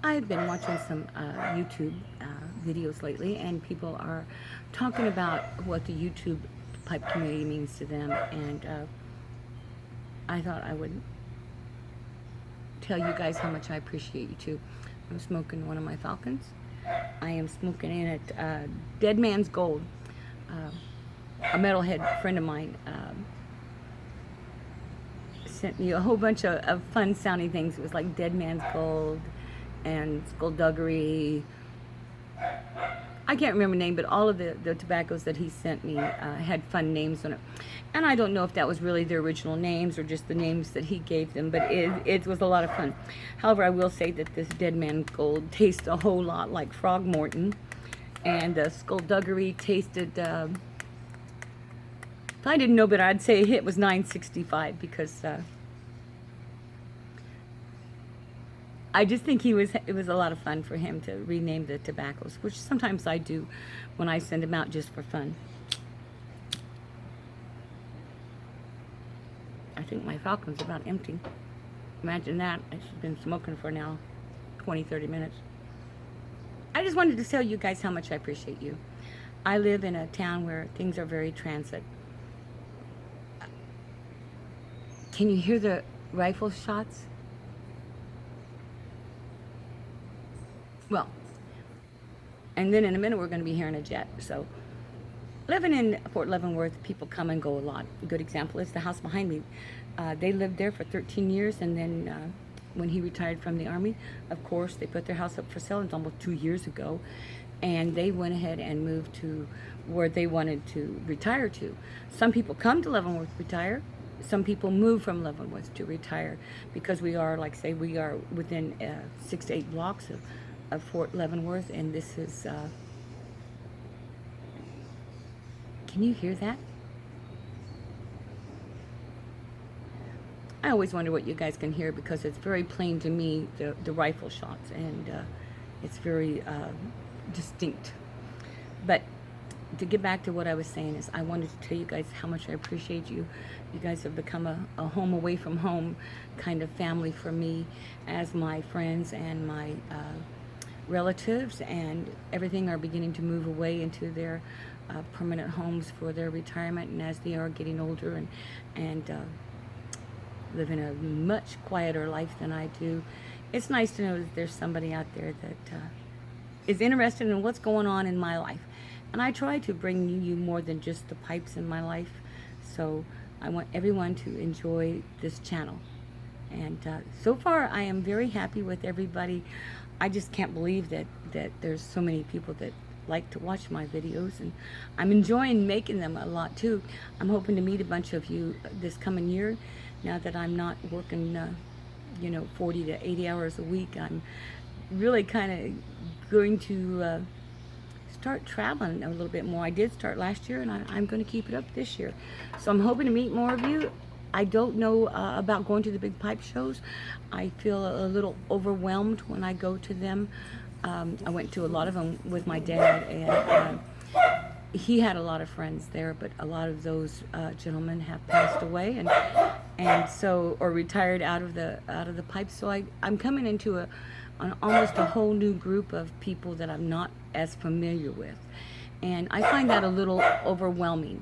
I've been watching some YouTube videos lately, and people are talking about what the YouTube pipe community means to them, and I thought I would tell you guys how much I appreciate you too. I'm smoking one of my Falcons. I am smoking in it Dead Man's Gold. Uh, a metalhead friend of mine sent me a whole bunch of fun sounding things. It was like Dead Man's Gold and Skullduggery. I can't remember the name, but all of the tobaccos that he sent me had fun names on it. And I don't know if that was really the original names or just the names that he gave them, but it was a lot of fun. However, I will say that this Dead Man Gold tastes a whole lot like Frog Morton, and Skullduggery tasted, if I didn't know better, I'd say it was 965 because I just think it was a lot of fun for him to rename the tobaccos, which sometimes I do when I send them out just for fun. I think my Falcon's about empty. Imagine that. I've been smoking for now 20, 30 minutes. I just wanted to tell you guys how much I appreciate you. I live in a town where things are very transit. Can you hear the rifle shots? Well, and then in a minute we're going to be hearing a jet. So living in Fort Leavenworth, people come and go a lot. A good example is the house behind me. They lived there for 13 years, and then when he retired from the Army, of course, they put their house up for sale. It's almost 2 years ago, and they went ahead and moved to where they wanted to retire to. Some people come to Leavenworth to retire. Some people move from Leavenworth to retire because we are, like say, we are within 6 to 8 blocks of Fort Leavenworth, and this is, can you hear that? I always wonder what you guys can hear because it's very plain to me, the rifle shots, and it's very distinct. But to get back to what I was saying is I wanted to tell you guys how much I appreciate you. You guys have become a home away from home kind of family for me, as my friends and my relatives and everything are beginning to move away into their permanent homes for their retirement, and as they are getting older and living a much quieter life than I do, it's nice to know that there's somebody out there that is interested in what's going on in my life. And I try to bring you more than just the pipes in my life. So I want everyone to enjoy this channel. And so far, I am very happy with everybody. I just can't believe that there's so many people that like to watch my videos, and I'm enjoying making them a lot too. I'm hoping to meet a bunch of you this coming year. Now that I'm not working, 40 to 80 hours a week, I'm really kind of going to start traveling a little bit more. I did start last year, and I'm going to keep it up this year. So I'm hoping to meet more of you. I don't know about going to the big pipe shows. I feel a little overwhelmed when I go to them. I went to a lot of them with my dad, and he had a lot of friends there, but a lot of those gentlemen have passed away and so, or retired out of the pipe. So I'm coming into an almost a whole new group of people that I'm not as familiar with, and I find that a little overwhelming.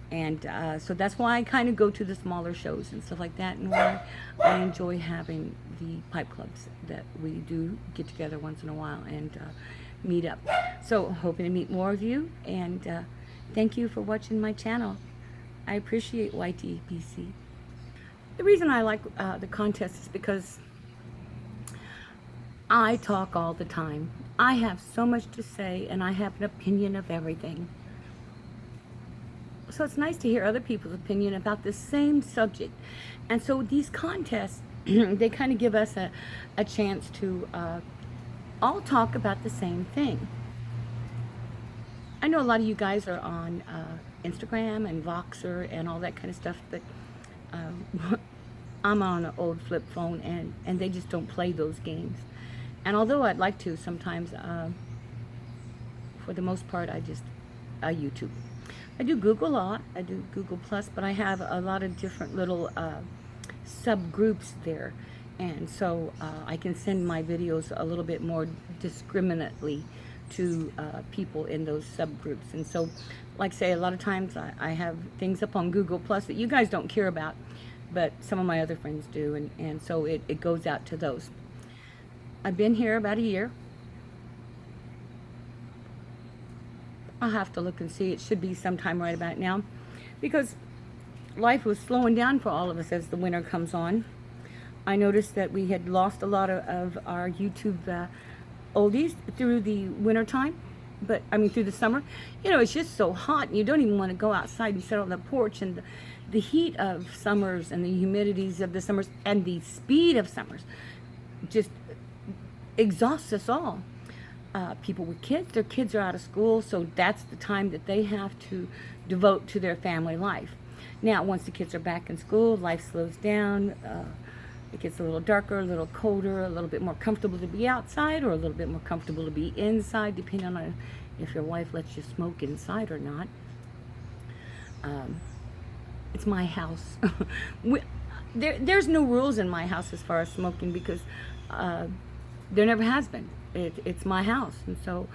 And so that's why I kind of go to the smaller shows and stuff like that, and why I enjoy having the pipe clubs that we do get together once in a while and meet up. So hoping to meet more of you, and thank you for watching my channel. I appreciate YTPC. The reason I like the contest is because I talk all the time. I have so much to say, and I have an opinion of everything. So it's nice to hear other people's opinion about the same subject. And so these contests, they kind of give us a chance to all talk about the same thing. I know a lot of you guys are on Instagram and Voxer and all that kind of stuff, but I'm on an old flip phone, and they just don't play those games. And although I'd like to sometimes, for the most part, I YouTube. I do Google a lot. I do Google Plus, but I have a lot of different little subgroups there. And so I can send my videos a little bit more discriminately to people in those subgroups. And so, like I say, a lot of times I have things up on Google Plus that you guys don't care about, but some of my other friends do, and so it goes out to those. I've been here about a year. I'll have to look and see. It should be sometime right about now, because life was slowing down for all of us as the winter comes on. I noticed that we had lost a lot of our YouTube oldies through the winter time, but I mean through the summer. You know, it's just so hot, and you don't even want to go outside and sit on the porch. And the heat of summers and the humidities of the summers and the speed of summers just exhausts us all. People with kids, their kids are out of school, so that's the time that they have to devote to their family life. Now, once the kids are back in school, life slows down. It gets a little darker, a little colder, a little bit more comfortable to be outside, or a little bit more comfortable to be inside, depending on if your wife lets you smoke inside or not. It's my house. There's no rules in my house as far as smoking, because there never has been. It's my house, and so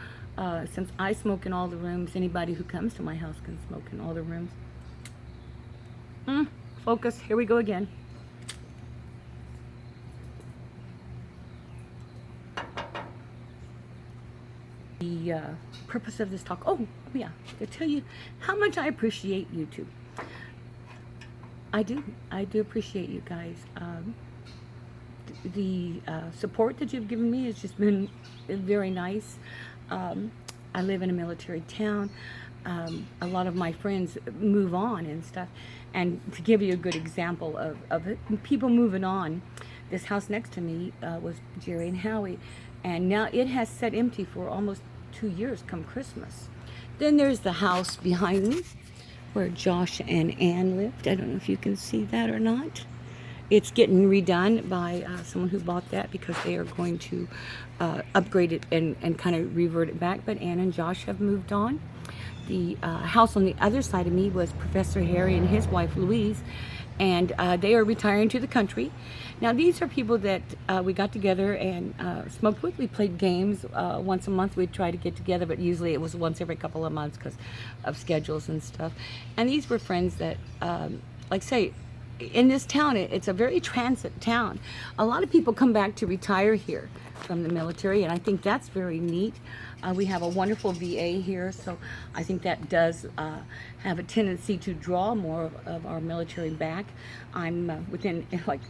since I smoke in all the rooms, anybody who comes to my house can smoke in all the rooms. Focus, here we go again. The purpose of this talk, oh yeah, to tell you how much I appreciate YouTube. I do appreciate you guys. The support that you've given me has just been very nice. I live in a military town. A lot of my friends move on and stuff. And to give you a good example of it, people moving on, this house next to me was Jerry and Howie, and now it has sat empty for almost 2 years come Christmas. Then there's the house behind me where Josh and Ann lived. I don't know if you can see that or not. It's getting redone by someone who bought that, because they are going to upgrade it and kind of revert it back. But Ann and Josh have moved on. The house on the other side of me was Professor Harry and his wife Louise, and they are retiring to the country. Now, these are people that we got together and smoked with. We played games once a month. We'd try to get together, but usually it was once every couple of months because of schedules and stuff. And these were friends that, like say, in this town, it's a very transit town. A lot of people come back to retire here from the military, and I think that's very neat. We have a wonderful VA here, so I think that does have a tendency to draw more of our military back. I'm within, like,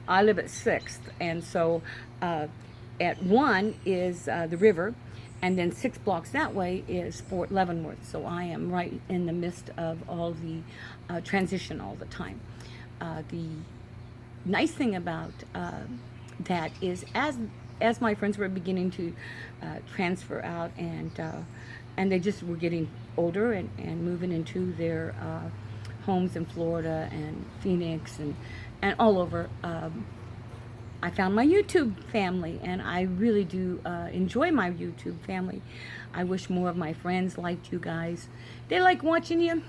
I live at 6th, and so at 1 is the river, and then 6 blocks that way is Fort Leavenworth. So I am right in the midst of all the transition all the time. The nice thing about that is, as my friends were beginning to transfer out, and they just were getting older and moving into their homes in Florida and Phoenix and all over, I found my YouTube family, and I really do enjoy my YouTube family. I wish more of my friends liked you guys. They like watching you.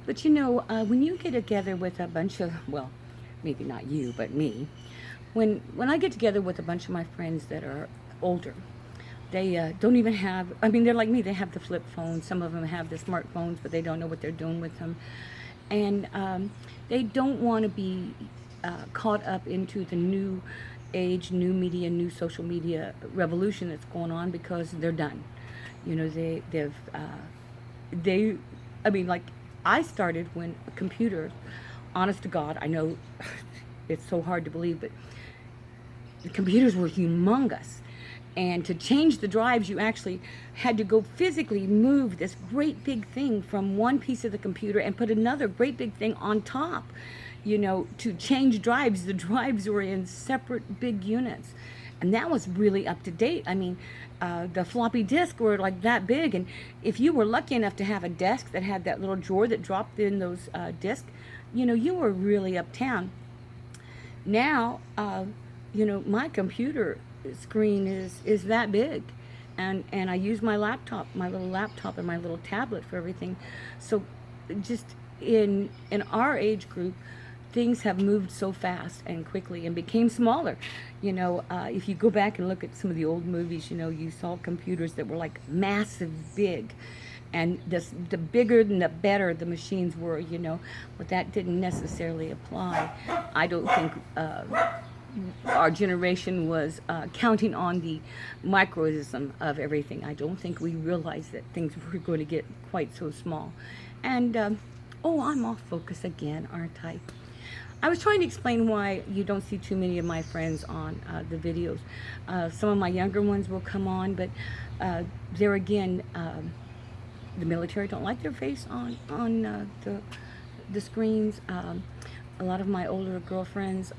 But you know, when you get together with a bunch of, well, maybe not you, but me, when I get together with a bunch of my friends that are older, they don't even have, I mean, they're like me, they have the flip phones. Some of them have the smartphones, but they don't know what they're doing with them. And they don't want to be caught up into the new age, new media, new social media revolution that's going on, because they're done. You know, I mean, like, I started when a computer, honest to God, I know it's so hard to believe, but the computers were humongous. And to change the drives, you actually had to go physically move this great big thing from one piece of the computer and put another great big thing on top. You know, to change drives, the drives were in separate big units. And that was really up to date. I mean, the floppy disk were like that big, and if you were lucky enough to have a desk that had that little drawer that dropped in those discs, you know, you were really uptown. Now, you know, my computer screen is that big, and I use my laptop, my little laptop and my little tablet for everything. So just in our age group, things have moved so fast and quickly and became smaller. You know, if you go back and look at some of the old movies, you know, you saw computers that were like massive big. And the bigger and the better the machines were, you know, but that didn't necessarily apply. I don't think our generation was counting on the microism of everything. I don't think we realized that things were going to get quite so small. And, oh, I'm off focus again, aren't I? I was trying to explain why you don't see too many of my friends on the videos. Some of my younger ones will come on, but there again, the military don't like their face on the screens. A lot of my older girlfriends,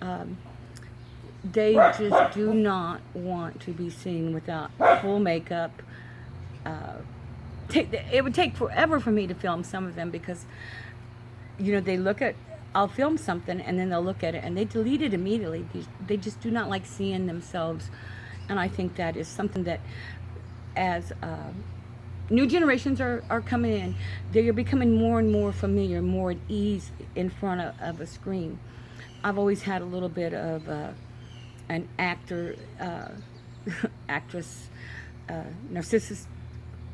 they just do not want to be seen without full makeup. It would take forever for me to film some of them because, you know, they look at, I'll film something and then they'll look at it and they delete it immediately. They just do not like seeing themselves. And I think that is something that as new generations are coming in, they're becoming more and more familiar, more at ease in front of a screen. I've always had a little bit of an actor, actress, narcissist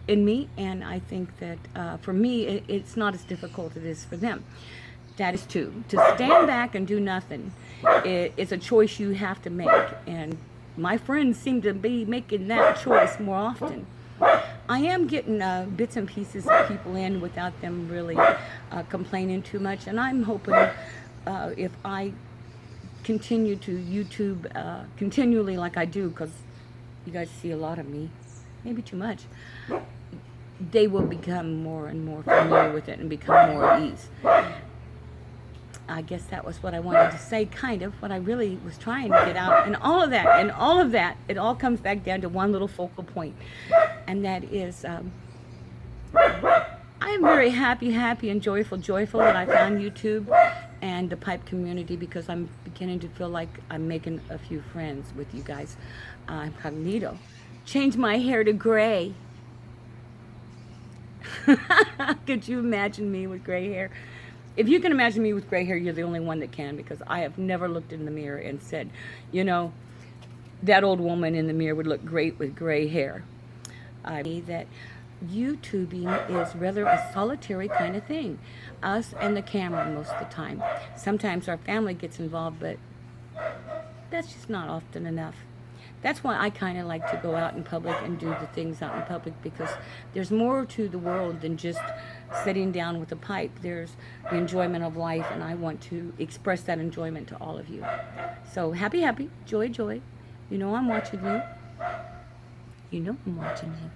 in me, and I think that for me, it's not as difficult as it is for them. That is to stand back and do nothing. It's a choice you have to make, and my friends seem to be making that choice more often. I am getting bits and pieces of people in without them really complaining too much, and I'm hoping if I continue to YouTube continually like I do, because you guys see a lot of me, maybe too much, they will become more and more familiar with it and become more at ease. I guess that was what I wanted to say, kind of, what I really was trying to get out. And all of that, it all comes back down to one little focal point. And that is, I am very happy and joyful that I found YouTube and the pipe community, because I'm beginning to feel like I'm making a few friends with you guys. Incognito. Change my hair to gray. Could you imagine me with gray hair? If you can imagine me with gray hair, you're the only one that can, because I have never looked in the mirror and said, you know, that old woman in the mirror would look great with gray hair. I mean that YouTubing is rather a solitary kind of thing. Us and the camera most of the time. Sometimes our family gets involved, but that's just not often enough. That's why I kind of like to go out in public and do the things out in public, because there's more to the world than just sitting down with a pipe. There's the enjoyment of life, and I want to express that enjoyment to all of you. So happy, joy. You know I'm watching you. You know I'm watching you.